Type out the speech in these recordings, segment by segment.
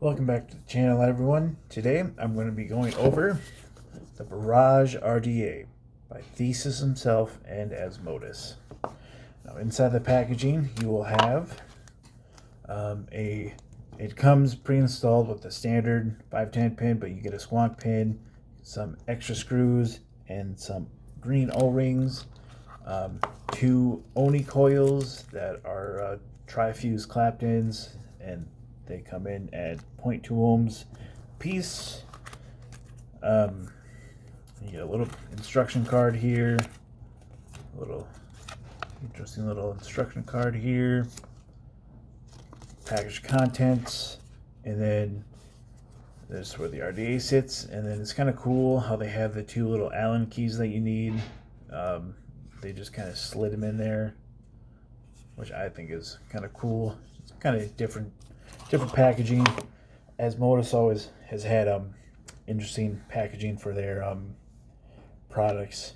Welcome back to the channel, everyone. Today I'm going to be going over the Barrage RDA by Thesis himself and Asmodus. Now, inside the packaging, you will have it comes pre-installed with the standard 510 pin, but you get a squonk pin, some extra screws, and some green O-rings, 2 Oni coils that are tri-fuse claptons, and they come in at 0.2 ohms piece. You get a little instruction card here, a little interesting little instruction card here, package contents, and then this is where the RDA sits. And then it's kind of cool how they have the 2 little Allen keys that you need. They just kind of slid them in there, which I think is kind of cool. It's kind of different packaging. Asmodus always has had interesting packaging for their products.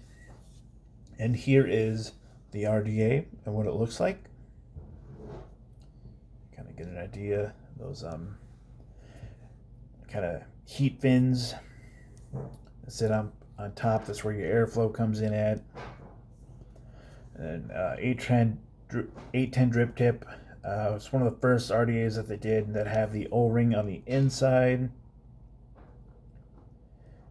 And here is the RDA and what it looks like. Kind of get an idea. Those kind of heat fins that sit on top. That's where your airflow comes in at. And 810 drip tip. It's one of the first RDAs that they did that have the O-ring on the inside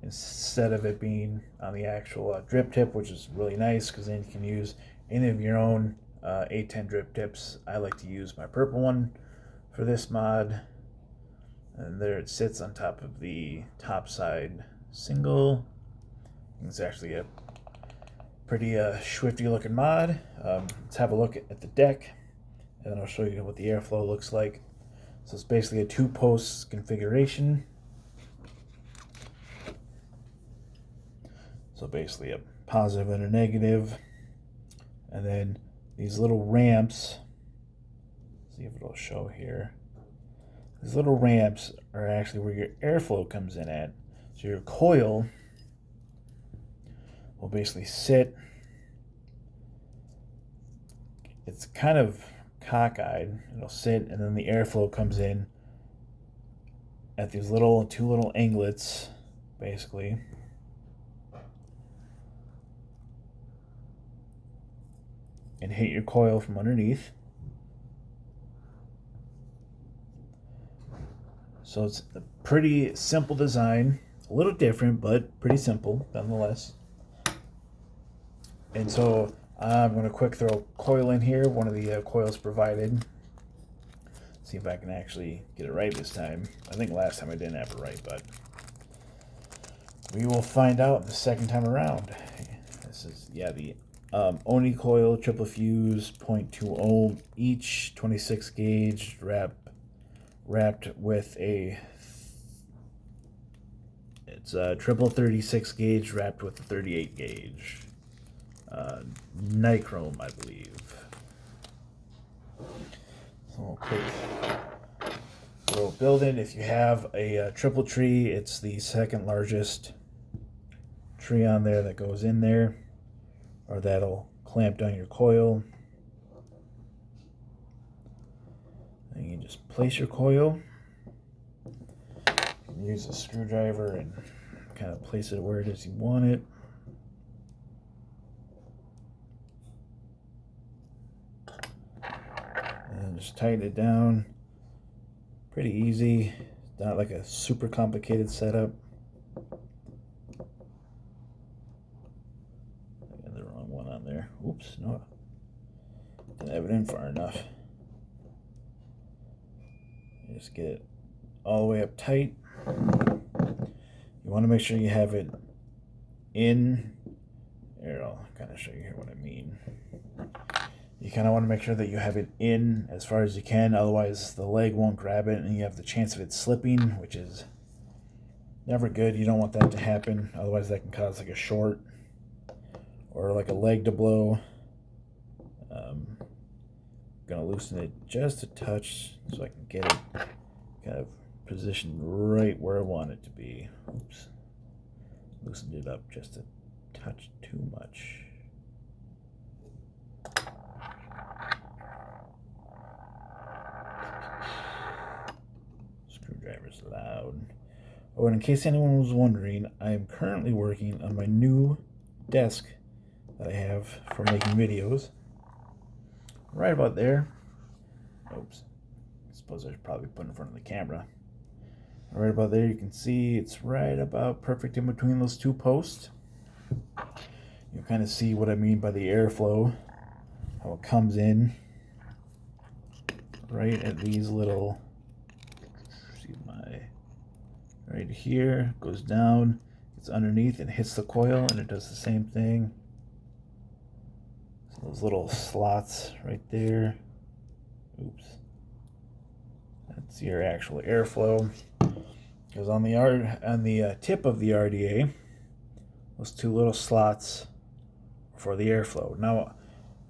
instead of it being on the actual drip tip, which is really nice because then you can use any of your own 810 drip tips. I like to use my purple one for this mod, and there it sits on top of the top side single. It's actually a pretty swifty looking mod. Let's have a look at the deck, and then I'll show you what the airflow looks like. So it's basically a 2-post configuration. So basically a positive and a negative. And then these little ramps, see if it'll show here. These little ramps are actually where your airflow comes in at. So your coil will basically sit. It's kind of cockeyed. It'll sit, and then the airflow comes in at these 2 little anglets, basically. And hit your coil from underneath. So it's a pretty simple design, a little different, but pretty simple nonetheless. And so I'm going to quick throw a coil in here, one of the coils provided. See if I can actually get it right this time. I think last time I didn't have it right, but we will find out the second time around. This is, the Oni coil, triple fuse, 0.2 ohm each, 26 gauge, wrapped with it's a triple 36 gauge wrapped with a 38 gauge. Nichrome, I believe. So quick little build-in. If you have a triple tree, it's the second largest tree on there that goes in there, or that'll clamp down your coil. And you just place your coil. You can use a screwdriver and kind of place it where it is you want it. And just tighten it down. Pretty easy. It's not like a super complicated setup. I got the wrong one on there. Oops, no. Didn't have it in far enough. Just get it all the way up tight. You want to make sure you have it in. Here, I'll kind of show you here what I mean. You kind of want to make sure that you have it in as far as you can, otherwise the leg won't grab it and you have the chance of it slipping, which is never good. You don't want that to happen, otherwise that can cause like a short or like a leg to blow. Gonna loosen it just a touch so I can get it kind of positioned right where I want it to be. Oops, loosened it up just a touch too much. down. Oh, and in case anyone was wondering, I am currently working on my new desk that I have for making videos. Right about there. Oops. I suppose I should probably put it in front of the camera. Right about there, you can see it's right about perfect in between those two posts. You kind of see what I mean by the airflow, how it comes in right at these little, right here, goes down, it's underneath and hits the coil, and it does the same thing. So those little slots right there. Oops. That's your actual airflow. Because on the tip of the RDA, those two little slots for the airflow. Now,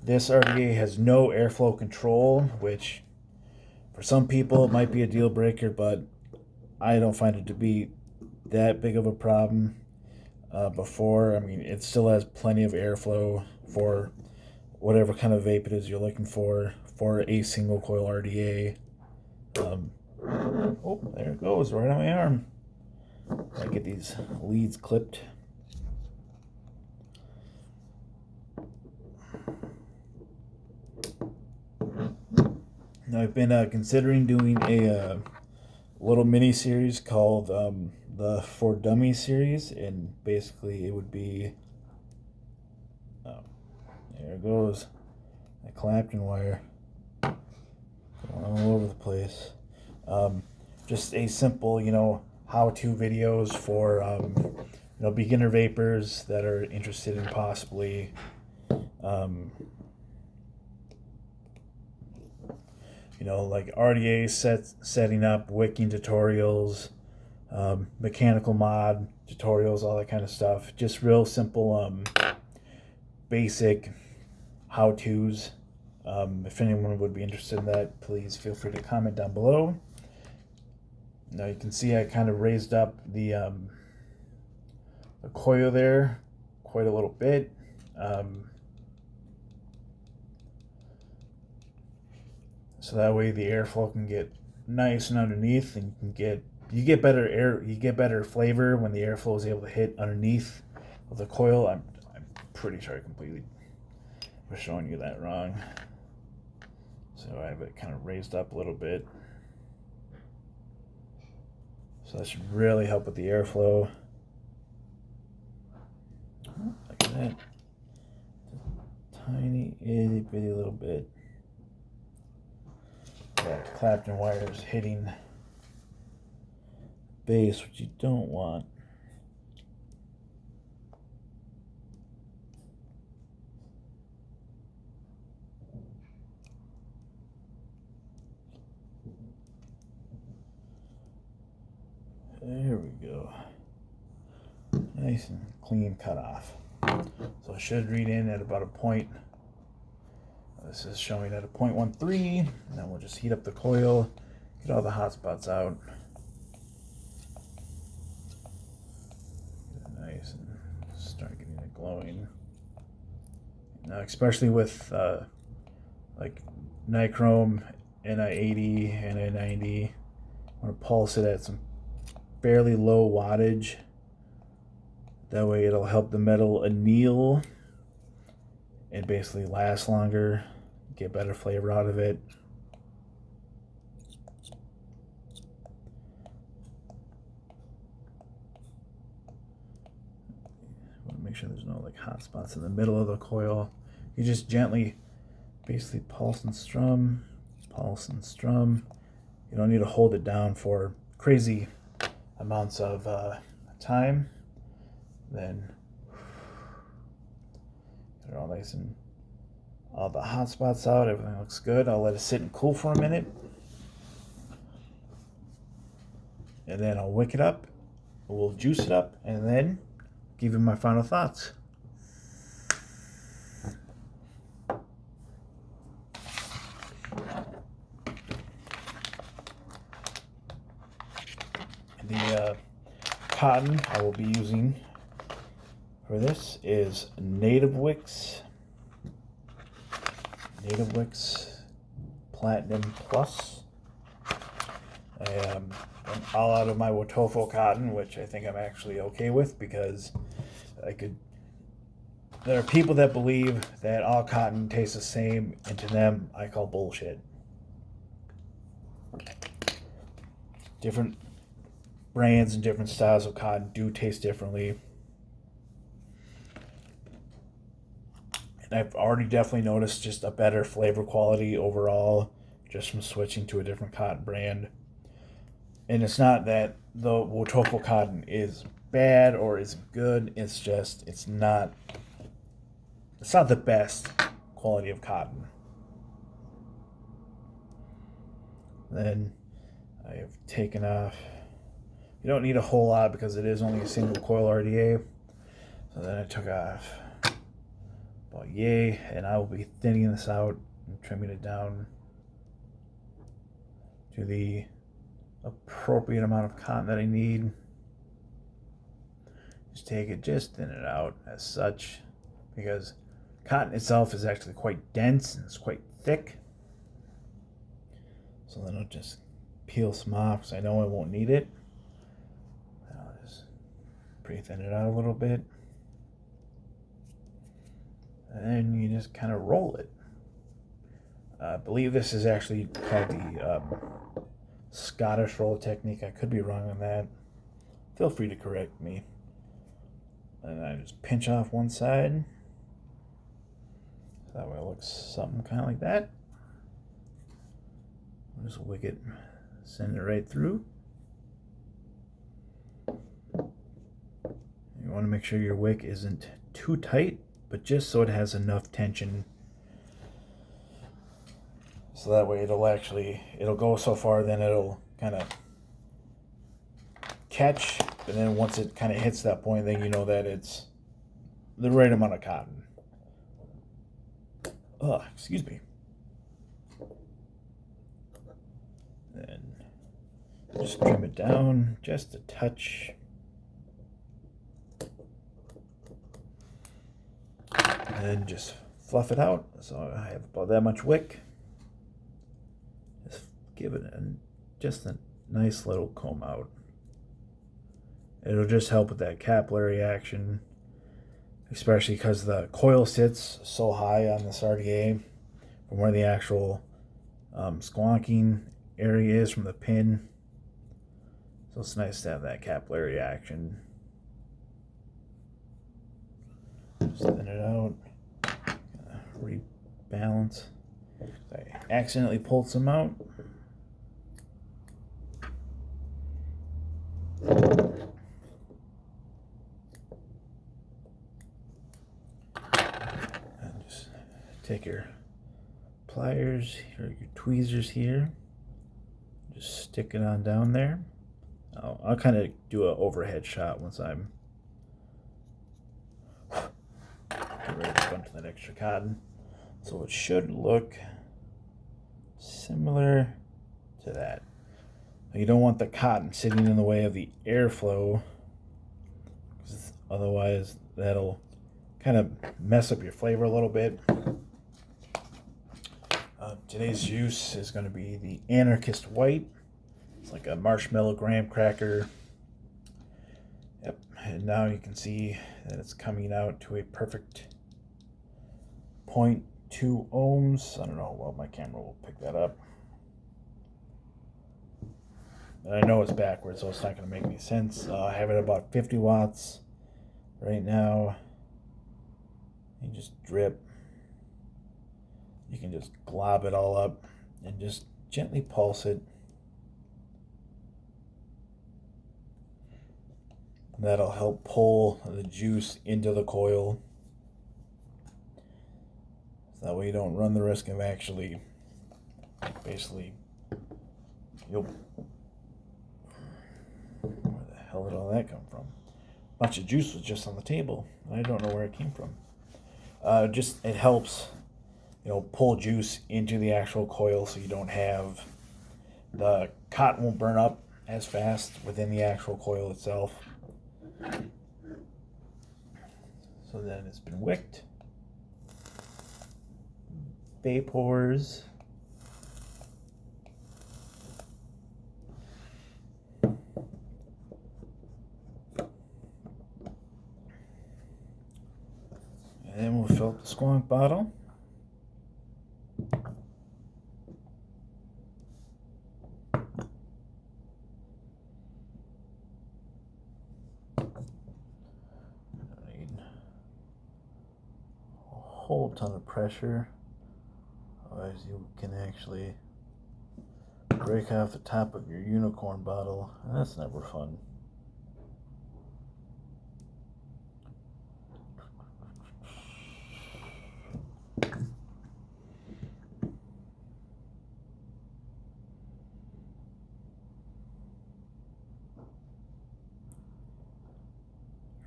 this RDA has no airflow control, which for some people it might be a deal breaker, but I don't find it to be that big of a problem. I mean, it still has plenty of airflow for whatever kind of vape it is you're looking for a single coil RDA. Oh, there it goes, right on my arm. I get these leads clipped. Now, I've been considering doing a little mini series called the For Dummies series, and basically it would be there it goes, a Clapton wire going all over the place. Just a simple, how-to videos for beginner vapors that are interested in possibly like RDA setting up, wicking tutorials, mechanical mod tutorials, all that kind of stuff. Just real simple, basic how-tos. If anyone would be interested in that, please feel free to comment down below. Now you can see I kind of raised up the coil there quite a little bit. So that way the airflow can get nice and underneath, and you get better flavor when the airflow is able to hit underneath of the coil. I'm pretty sure I completely was showing you that wrong. So I have it kind of raised up a little bit. So that should really help with the airflow. Look at that. Tiny itty bitty little bit. That Clapton wire is hitting base, which you don't want. There we go. Nice and clean cut off. So I should read in at about a point. This is showing at a 0.13. And then we'll just heat up the coil, get all the hot spots out. Get it nice and start getting it glowing. Now, especially with like nichrome, Ni80, Ni90, I want to pulse it at some fairly low wattage. That way it'll help the metal anneal and basically last longer, get better flavor out of it. Want to make sure there's no like hot spots in the middle of the coil. You just gently basically pulse and strum, pulse and strum. You don't need to hold it down for crazy amounts of time. Then get it all nice and all the hot spots out. Everything looks good. I'll let it sit and cool for a minute, and then I'll wick it up. We'll juice it up, and then give you my final thoughts. The cotton I will be using for this is Native Wicks Platinum Plus. I all out of my Wotofo cotton, which I think I'm actually okay with, because there are people that believe that all cotton tastes the same, and to them, I call bullshit. Different brands and different styles of cotton do taste differently. And I've already definitely noticed just a better flavor quality overall just from switching to a different cotton brand. And it's not that the Wotofo cotton is bad or isn't good. It's just it's not the best quality of cotton. Then I have taken off. You don't need a whole lot because it is only a single coil RDA. So then I took off about yay, and I will be thinning this out and trimming it down to the appropriate amount of cotton that I need. Just take it, just thin it out as such, because cotton itself is actually quite dense and it's quite thick. So then I'll just peel some off because I know I won't need it. I'll just pre-thin it out a little bit. And then you just kind of roll it. I believe this is actually called the Scottish roll technique. I could be wrong on that. Feel free to correct me. And I just pinch off one side. So that way it looks something kind of like that. Just wick it, send it right through. You want to make sure your wick isn't too tight, but just so it has enough tension. So that way it'll go so far, then it'll kind of catch, and then once it kind of hits that point, then you know that it's the right amount of cotton. Oh, excuse me. Then just trim it down just a touch. And then just fluff it out. So I have about that much wick. Just give it just a nice little comb out. It'll just help with that capillary action, especially because the coil sits so high on this RDA from where the actual squonking area is from the pin. So it's nice to have that capillary action. Just thin it out. Rebalance. I accidentally pulled some out. And just take your pliers or your tweezers here. Just stick it on down there. I'll kind of do an overhead shot once I'm get ready to bunch that extra cotton. So it should look similar to that. You don't want the cotton sitting in the way of the airflow, because otherwise that'll kind of mess up your flavor a little bit. Today's juice is going to be the Anarchist White. It's like a marshmallow graham cracker. Yep, and now you can see that it's coming out to a perfect 0.2 ohms. I don't know how well my camera will pick that up. And I know it's backwards, so it's not going to make any sense. I have it at about 50 watts right now. You just drip. You can just glob it all up and just gently pulse it. That'll help pull the juice into the coil. So that way you don't run the risk of actually, basically, where the hell did all that come from? A bunch of juice was just on the table. I don't know where it came from. It helps, pull juice into the actual coil, so you don't have the cotton won't burn up as fast within the actual coil itself. So then it's been wicked. Vapors. And we'll fill up the squonk bottle. Need a whole ton of pressure, otherwise you can actually break off the top of your unicorn bottle, and that's never fun.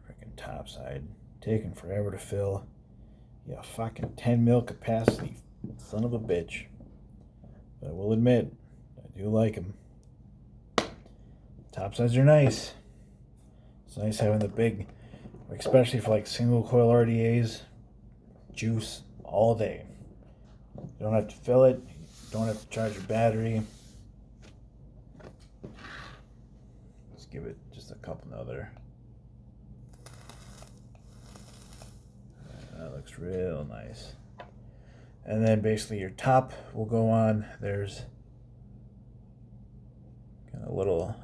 Freaking top side taking forever to fill. Yeah, fucking 10 mil capacity, son of a bitch. But I will admit, I do like them. Top sides are nice. It's nice having the big, especially for like single coil RDAs, juice all day. You don't have to fill it, you don't have to charge your battery. Let's give it just a couple other. That looks real nice. And then basically your top will go on. There's kind of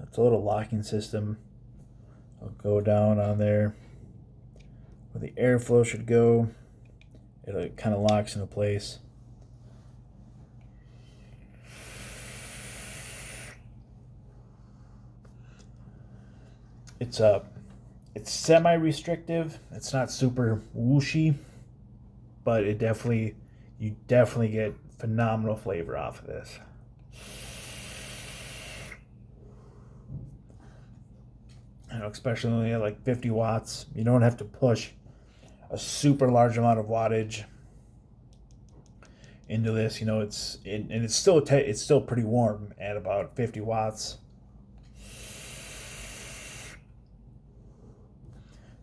it's a little locking system. It'll go down on there where the airflow should go. It kind of locks into place. It's semi-restrictive. It's not super whooshy, but you definitely get phenomenal flavor off of this. Especially when you have like 50 watts, you don't have to push a super large amount of wattage into this. It's still pretty warm at about 50 watts.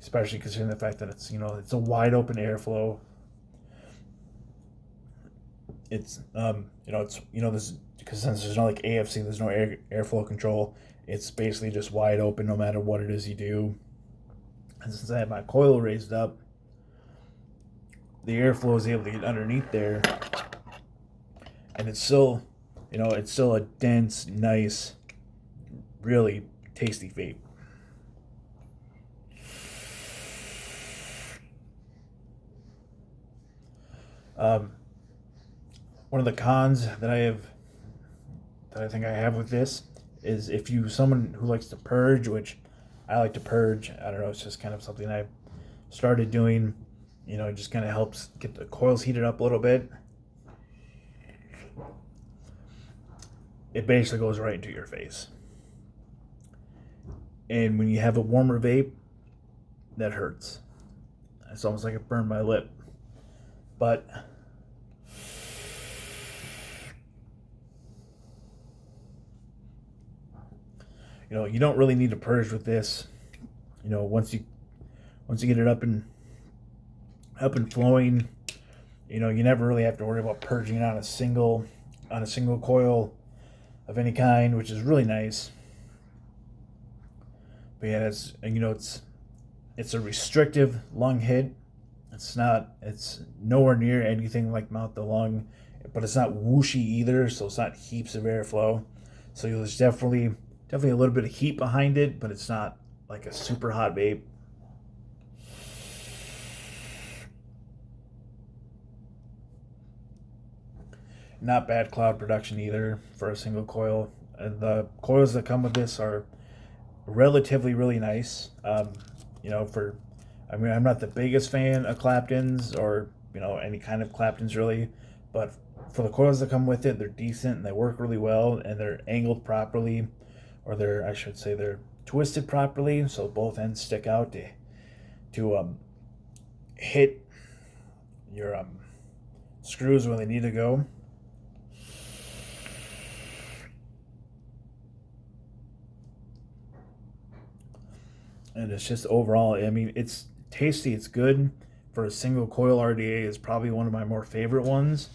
Especially considering the fact that it's a wide open airflow. It's this, because since there's no like AFC, there's no airflow control. It's basically just wide open no matter what it is you do. And since I have my coil raised up, the airflow is able to get underneath there, and it's still a dense, nice, really tasty vape. One of the cons that I think I have with this is if someone who likes to purge, which I like to purge. I don't know, it's just kind of something I started doing. It just kind of helps get the coils heated up a little bit. It basically goes right into your face. And when you have a warmer vape, that hurts. It's almost like it burned my lip. But you don't really need to purge with this. Once you get it up and flowing, you never really have to worry about purging on a single coil of any kind, which is really nice. But yeah, it's a restrictive lung hit. It's nowhere near anything like mouth to lung, but it's not whooshy either, so it's not heaps of airflow. So there's definitely a little bit of heat behind it, but it's not like a super hot vape. Not bad cloud production either for a single coil. And the coils that come with this are relatively really nice. I'm not the biggest fan of Claptons or any kind of Claptons really, but for the coils that come with it, they're decent and they work really well, and they're angled properly, or they're twisted properly, so both ends stick out to hit your screws where they need to go. And it's just overall, it's tasty, it's good. For a single coil RDA, is probably one of my more favorite ones.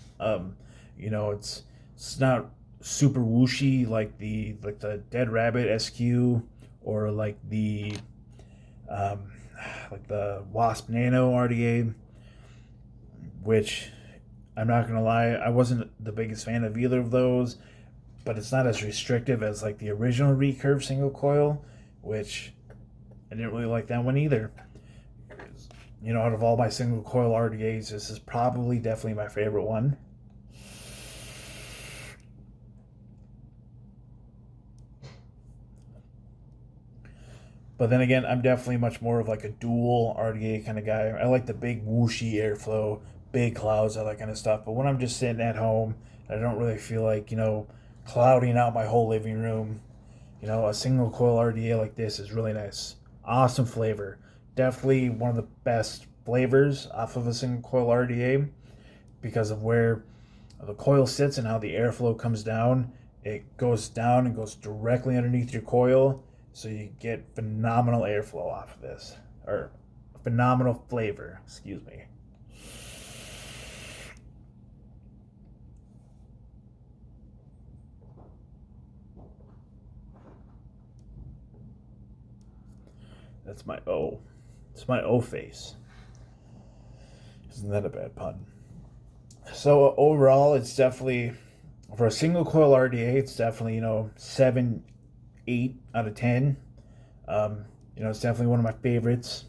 It's not super whooshy like the Dead Rabbit SQ, or like the Wasp Nano RDA. which I'm not gonna lie, I wasn't the biggest fan of either of those, but it's not as restrictive as like the original recurve single coil, which I didn't really like that one either. You know, out of all my single coil RDAs, this is probably definitely my favorite one. But then again, I'm definitely much more of like a dual RDA kind of guy. I like the big whooshy airflow, big clouds, all that kind of stuff. But when I'm just sitting at home, I don't really feel like, clouding out my whole living room. A single coil RDA like this is really nice. Awesome flavor. Definitely one of the best flavors off of a single coil RDA because of where the coil sits and how the airflow comes down. It goes down and goes directly underneath your coil, so you get phenomenal airflow off of this, or phenomenal flavor, excuse me. That's my O. It's my O face. Isn't that a bad pun? So overall, it's definitely, for a single coil RDA, it's definitely, 7, 8 out of 10. It's definitely one of my favorites.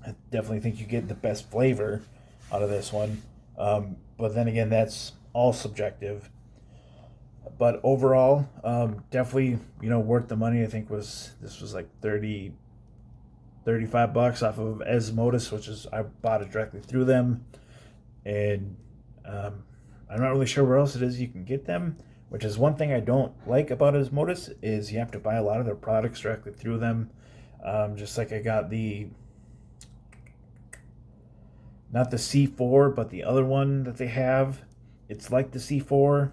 I definitely think you get the best flavor out of this one. But then again, that's all subjective. But overall, definitely, worth the money. I think this was like 35 bucks off of Esmodus, which is, I bought it directly through them. And I'm not really sure where else it is you can get them, which is one thing I don't like about Osmotis, is you have to buy a lot of their products directly through them. Just like I got not the C4, but the other one that they have. It's like the C4,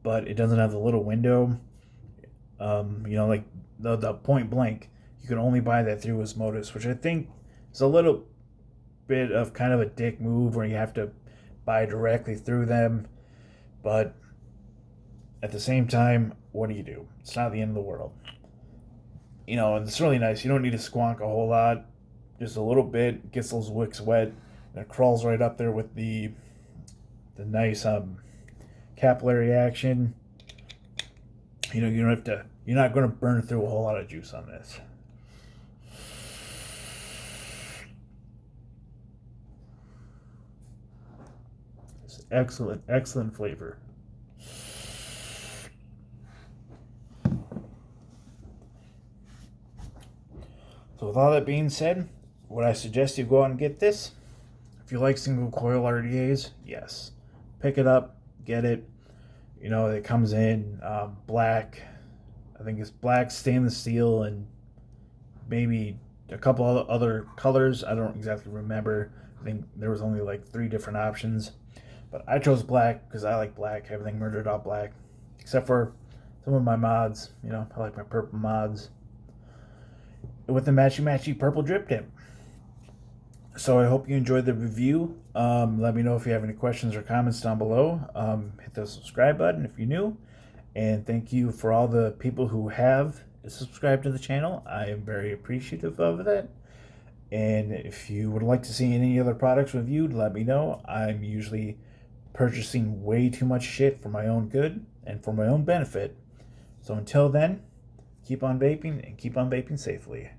but it doesn't have the little window. Like the point blank. You can only buy that through Osmotis, which I think is a little bit of kind of a dick move where you have to buy directly through them. But at the same time, what do you do? It's not the end of the world. And it's really nice. You don't need to squonk a whole lot. Just a little bit. Gets those wicks wet. And it crawls right up there with the nice capillary action. You don't have to. You're not going to burn through a whole lot of juice on this. It's excellent, excellent flavor. So with all that being said, would I suggest you go out and get this? If you like single coil RDAs, yes. Pick it up, get it. It comes in black. I think it's black, stainless steel, and maybe a couple other colors. I don't exactly remember. I think there was only like 3 different options. But I chose black because I like black. Everything murdered out black. Except for some of my mods. I like my purple mods. With the matchy purple drip tip. So I hope you enjoyed the review. Let me know if you have any questions or comments down below. Hit the subscribe button if you're new. And thank you for all the people who have subscribed to the channel. I am very appreciative of that. And if you would like to see any other products reviewed, let me know. I'm usually purchasing way too much shit for my own good and for my own benefit. So until then, keep on vaping and keep on vaping safely.